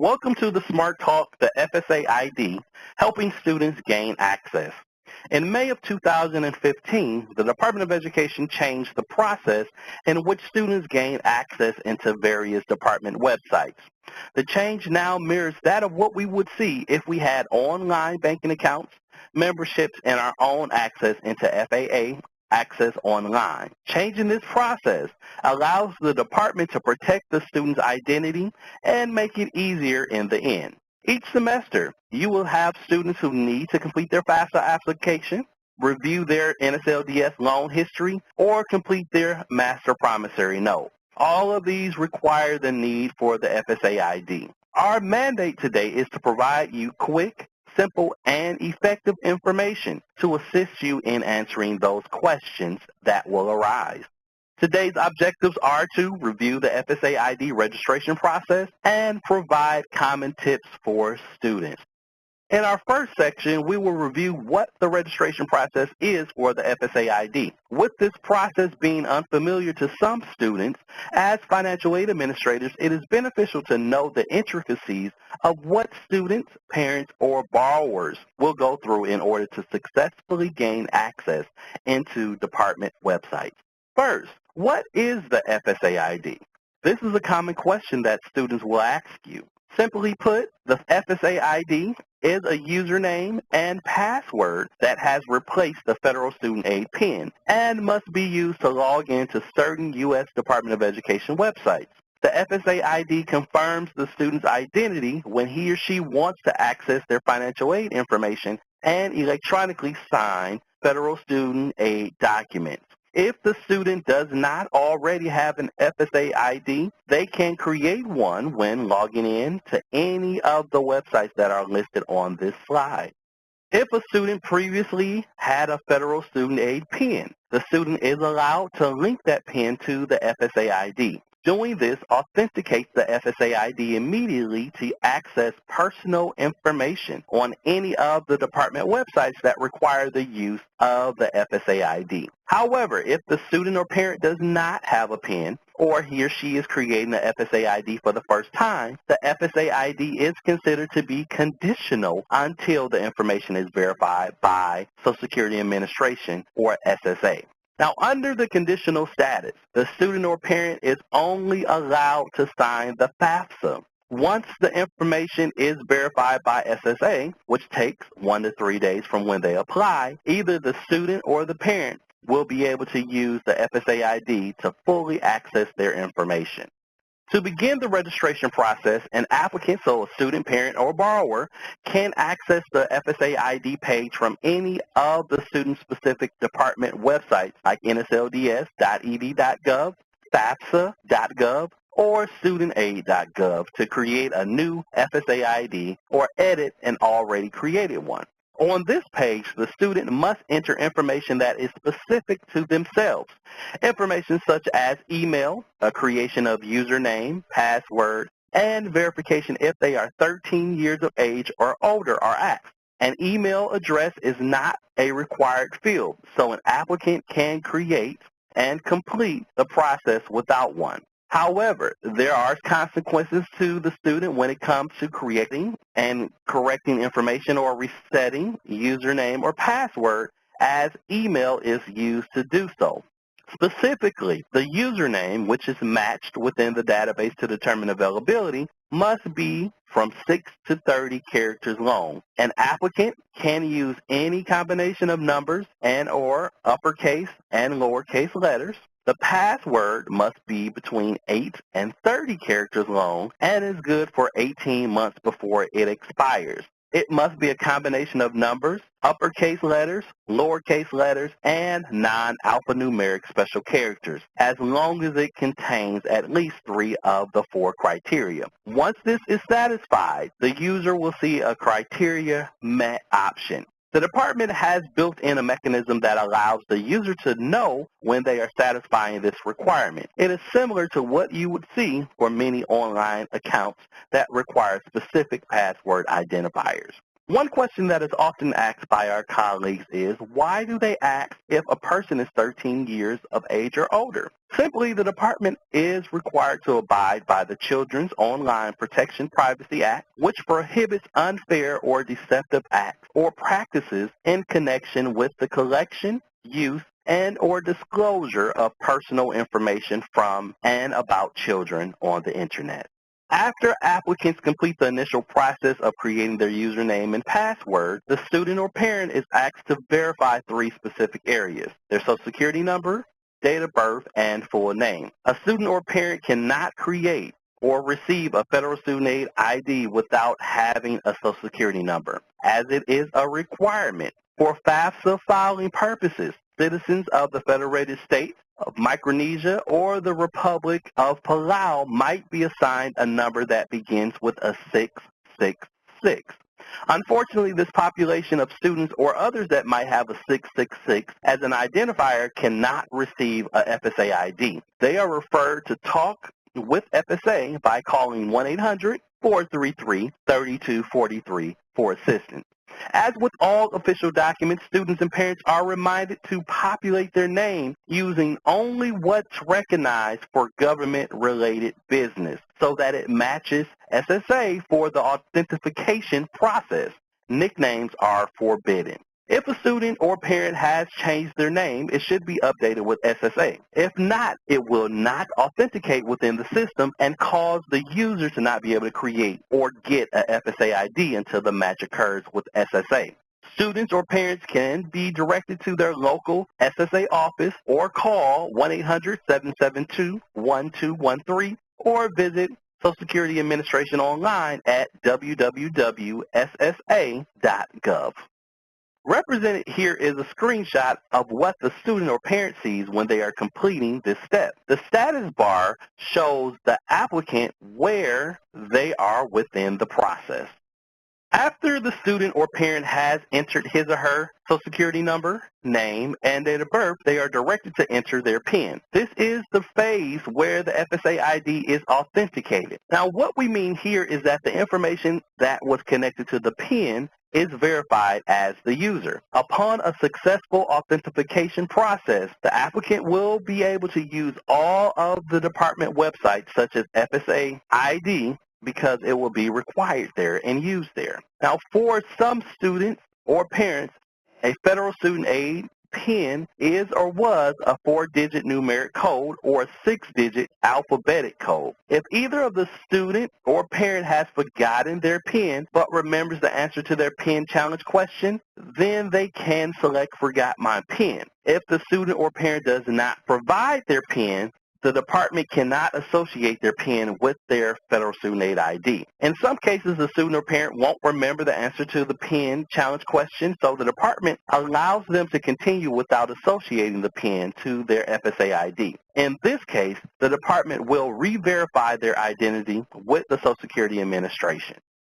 Welcome to the SmartTalk, the FSA ID, helping students gain access. In May of 2015, the Department of Education changed the process in which students gain access into various department websites. The change now mirrors that of what we would see if we had online banking accounts, memberships, and our own access into FAA access online. Changing this process allows the department to protect the student's identity and make it easier in the end. Each semester, you will have students who need to complete their FAFSA application, review their NSLDS loan history, or complete their master promissory note. All of these require the need for the FSA ID. Our mandate today is to provide you quick, simple, and effective information to assist you in answering those questions that will arise. Today's objectives are to review the FSA ID registration process and provide common tips for students. In our first section, we will review what the registration process is for the FSA ID. With this process being unfamiliar to some students, as financial aid administrators, it is beneficial to know the intricacies of what students, parents, or borrowers will go through in order to successfully gain access into department websites. First, what is the FSA ID? This is a common question that students will ask you. Simply put, the FSA ID is a username and password that has replaced the Federal Student Aid PIN and must be used to log into certain U.S. Department of Education websites. The FSA ID confirms the student's identity when he or she wants to access their financial aid information and electronically sign Federal Student Aid documents. If the student does not already have an FSA ID, they can create one when logging in to any of the websites that are listed on this slide. If a student previously had a Federal Student Aid PIN, the student is allowed to link that PIN to the FSA ID. Doing this authenticates the FSA ID immediately to access personal information on any of the department websites that require the use of the FSA ID. However, if the student or parent does not have a PIN, or he or she is creating the FSA ID for the first time, the FSA ID is considered to be conditional until the information is verified by Social Security Administration or SSA. Now, under the conditional status, the student or parent is only allowed to sign the FAFSA. Once the information is verified by SSA, which takes 1 to 3 days from when they apply, either the student or the parent will be able to use the FSA ID to fully access their information. To begin the registration process, an applicant, so a student, parent, or borrower, can access the FSA ID page from any of the student-specific department websites like nslds.ed.gov, FAFSA.gov, or studentaid.gov to create a new FSA ID or edit an already created one. On this page, the student must enter information that is specific to themselves. Information such as email, a creation of username, password, and verification if they are 13 years of age or older are asked. An email address is not a required field, so an applicant can create and complete the process without one. However, there are consequences to the student when it comes to creating and correcting information or resetting username or password, as email is used to do so. Specifically, the username, which is matched within the database to determine availability, must be from 6 to 30 characters long. An applicant can use any combination of numbers and/or uppercase and lowercase letters. The password must be between 8 and 30 characters long and is good for 18 months before it expires. It must be a combination of numbers, uppercase letters, lowercase letters, and non-alphanumeric special characters, as long as it contains at least 3 of the 4 criteria. Once this is satisfied, the user will see a criteria met option. The department has built in a mechanism that allows the user to know when they are satisfying this requirement. It is similar to what you would see for many online accounts that require specific password identifiers. One question that is often asked by our colleagues is, why do they ask if a person is 13 years of age or older? Simply, the department is required to abide by the Children's Online Protection Privacy Act, which prohibits unfair or deceptive acts or practices in connection with the collection, use, and or disclosure of personal information from and about children on the Internet. After applicants complete the initial process of creating their username and password, the student or parent is asked to verify 3 specific areas: their Social Security number, date of birth, and full name. A student or parent cannot create or receive a federal student aid ID without having a Social Security number, as it is a requirement. For FAFSA filing purposes, citizens of the Federated States of Micronesia or the Republic of Palau might be assigned a number that begins with a 666. Unfortunately, this population of students or others that might have a 666 as an identifier cannot receive a FSA ID. They are referred to Talk with FSA by calling 1-800-433-3243 for assistance. As with all official documents, students and parents are reminded to populate their name using only what's recognized for government-related business so that it matches SSA for the authentication process. Nicknames are forbidden. If a student or parent has changed their name, it should be updated with SSA. If not, it will not authenticate within the system and cause the user to not be able to create or get a FSA ID until the match occurs with SSA. Students or parents can be directed to their local SSA office or call 1-800-772-1213 or visit Social Security Administration online at www.ssa.gov. Represented here is a screenshot of what the student or parent sees when they are completing this step. The status bar shows the applicant where they are within the process. After the student or parent has entered his or her Social Security number, name, and date of birth, they are directed to enter their PIN. This is the phase where the FSA ID is authenticated. Now, what we mean here is that the information that was connected to the PIN is verified as the user. Upon a successful authentication process, the applicant will be able to use all of the department websites such as FSA ID because it will be required there and used there. Now, for some students or parents, a federal student aid PIN is or was a 4-digit numeric code or a 6-digit alphabetic code. If either of the student or parent has forgotten their PIN but remembers the answer to their PIN challenge question, then they can select Forgot My PIN. If the student or parent does not provide their PIN, the department cannot associate their PIN with their federal student aid ID. In some cases, the student or parent won't remember the answer to the PIN challenge question, so the department allows them to continue without associating the PIN to their FSA ID. In this case, the department will re-verify their identity with the Social Security Administration.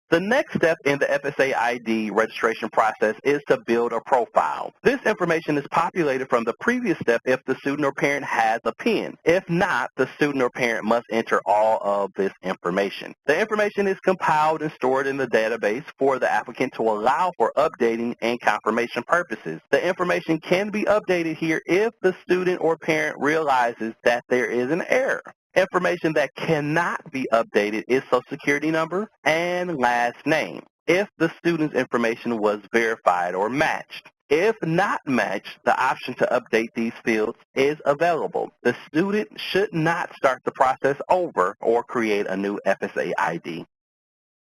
The next step in the FSA ID registration process is to build a profile. This information is populated from the previous step if the student or parent has a PIN. If not, the student or parent must enter all of this information. The information is compiled and stored in the database for the applicant to allow for updating and confirmation purposes. The information can be updated here if the student or parent realizes that there is an error. Information that cannot be updated is Social Security number and last name, if the student's information was verified or matched. If not matched, the option to update these fields is available. The student should not start the process over or create a new FSA ID.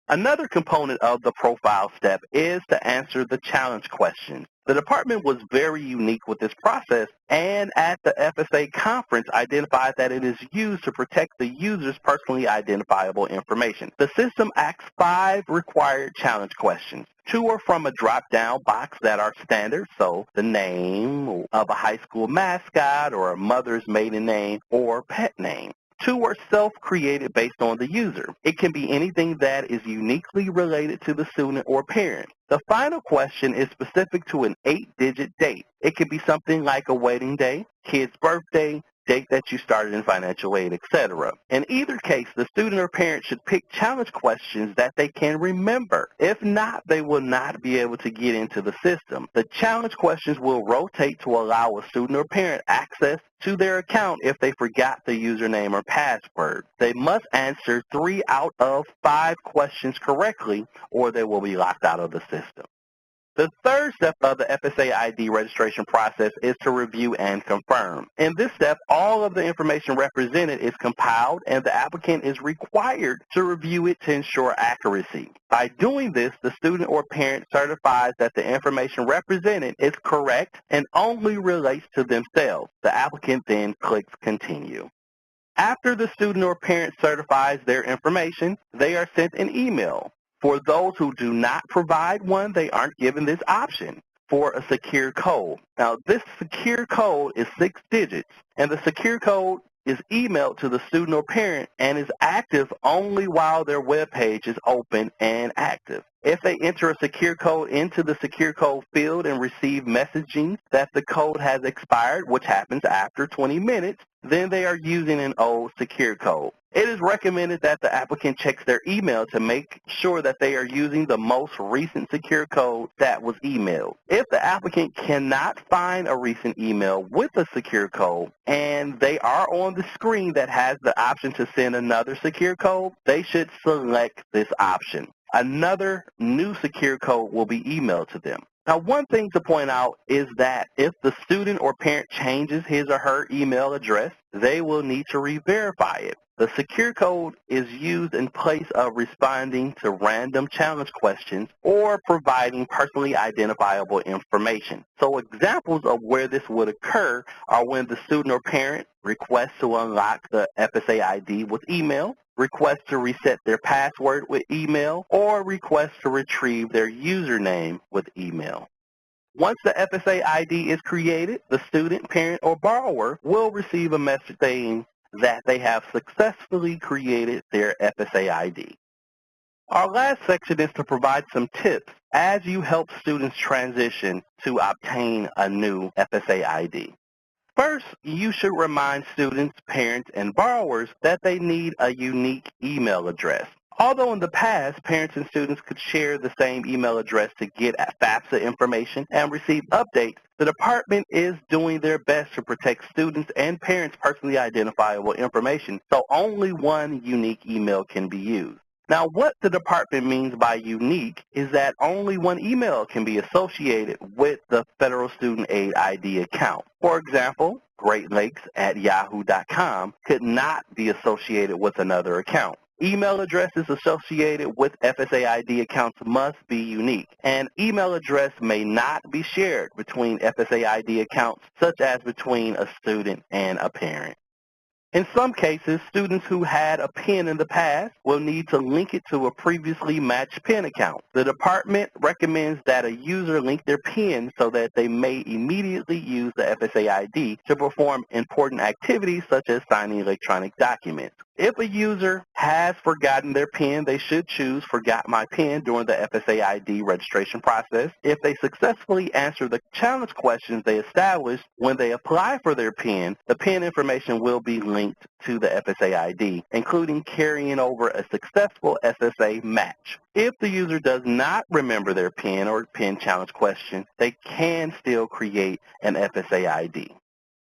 Another component of the profile step is to answer the challenge questions. The department was very unique with this process, and at the FSA conference identified that it is used to protect the user's personally identifiable information. The system asks 5 required challenge questions. 2 are from a drop-down box that are standard, so the name of a high school mascot or a mother's maiden name or pet name. 2 are self-created based on the user. It can be anything that is uniquely related to the student or parent. The final question is specific to an 8-digit date. It could be something like a wedding day, kid's birthday, date that you started in financial aid, etc. In either case, the student or parent should pick challenge questions that they can remember. If not, they will not be able to get into the system. The challenge questions will rotate to allow a student or parent access to their account if they forgot the username or password. They must answer 3 out of 5 questions correctly, or they will be locked out of the system. The third step of the FSA ID registration process is to review and confirm. In this step, all of the information represented is compiled and the applicant is required to review it to ensure accuracy. By doing this, the student or parent certifies that the information represented is correct and only relates to themselves. The applicant then clicks Continue. After the student or parent certifies their information, they are sent an email. For those who do not provide one, they aren't given this option for a secure code. Now, this secure code is 6 digits, and the secure code is emailed to the student or parent and is active only while their web page is open and active. If they enter a secure code into the secure code field and receive messaging that the code has expired, which happens after 20 minutes, then they are using an old secure code. It is recommended that the applicant checks their email to make sure that they are using the most recent secure code that was emailed. If the applicant cannot find a recent email with a secure code and they are on the screen that has the option to send another secure code, they should select this option. Another new secure code will be emailed to them. Now, one thing to point out is that if the student or parent changes his or her email address, they will need to re-verify it. The secure code is used in place of responding to random challenge questions or providing personally identifiable information. So examples of where this would occur are when the student or parent requests to unlock the FSA ID with email, requests to reset their password with email, or requests to retrieve their username with email. Once the FSA ID is created, the student, parent, or borrower will receive a message saying that they have successfully created their FSA ID. Our last section is to provide some tips as you help students transition to obtain a new FSA ID. First, you should remind students, parents, and borrowers that they need a unique email address. Although in the past, parents and students could share the same email address to get FAFSA information and receive updates, the department is doing their best to protect students and parents' personally identifiable information, so only one unique email can be used. Now, what the department means by unique is that only one email can be associated with the Federal Student Aid ID account. For example, greatlakes@yahoo.com could not be associated with another account. Email addresses associated with FSA ID accounts must be unique. An email address may not be shared between FSA ID accounts, such as between a student and a parent. In some cases, students who had a PIN in the past will need to link it to a previously matched PIN account. The department recommends that a user link their PIN so that they may immediately use the FSA ID to perform important activities such as signing electronic documents. If a user has forgotten their PIN, they should choose Forgot My PIN during the FSA ID registration process. If they successfully answer the challenge questions they established when they apply for their PIN, the PIN information will be linked to the FSA ID, including carrying over a successful SSA match. If the user does not remember their PIN or PIN challenge question, they can still create an FSA ID.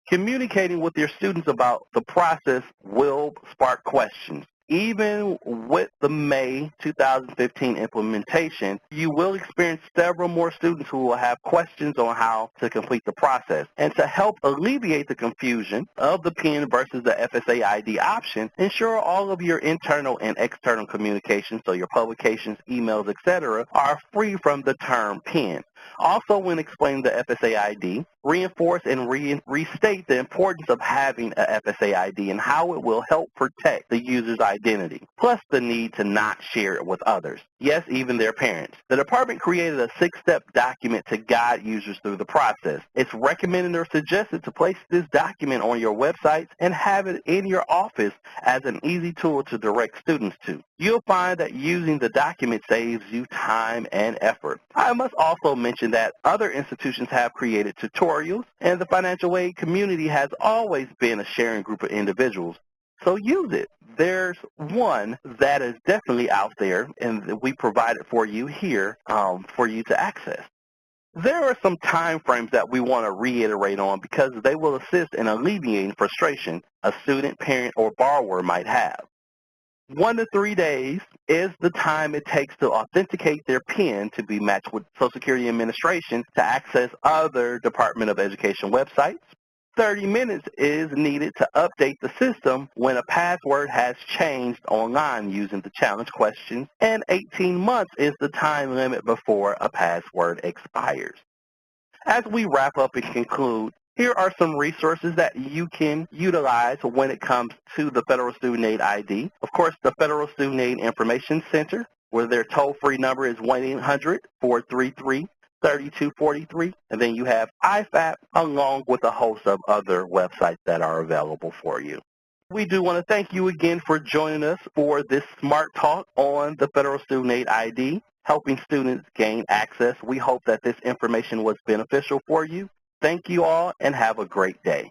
Communicating with your students about the process will spark questions. Even with the May 2015 implementation, you will experience several more students who will have questions on how to complete the process. And to help alleviate the confusion of the PIN versus the FSA ID option, ensure all of your internal and external communications, so your publications, emails, etc., are free from the term PIN. Also, when explaining the FSA ID, reinforce and restate the importance of having a FSA ID and how it will help protect the user's identity, plus the need to not share it with others. yes, even their parents. The department created a 6-step document to guide users through the process. It's recommended or suggested to place this document on your websites and have it in your office as an easy tool to direct students to. You'll find that using the document saves you time and effort. I must also mention that other institutions have created tutorials, and the financial aid community has always been a sharing group of individuals. So use it. There's one that is definitely out there, and we provide it for you here for you to access. There are some time frames that we want to reiterate on because they will assist in alleviating frustration a student, parent, or borrower might have. 1 to 3 days is the time it takes to authenticate their PIN to be matched with Social Security Administration to access other Department of Education websites. 30 minutes is needed to update the system when a password has changed online using the challenge questions, and 18 months is the time limit before a password expires. As we wrap up and conclude, here are some resources that you can utilize when it comes to the Federal Student Aid ID. Of course, the Federal Student Aid Information Center, where their toll-free number is 1-800-433-3243, and then you have IFAP along with a host of other websites that are available for you. We do want to thank you again for joining us for this Smart Talk on the Federal Student Aid ID, helping students gain access. We hope that this information was beneficial for you. Thank you all and have a great day.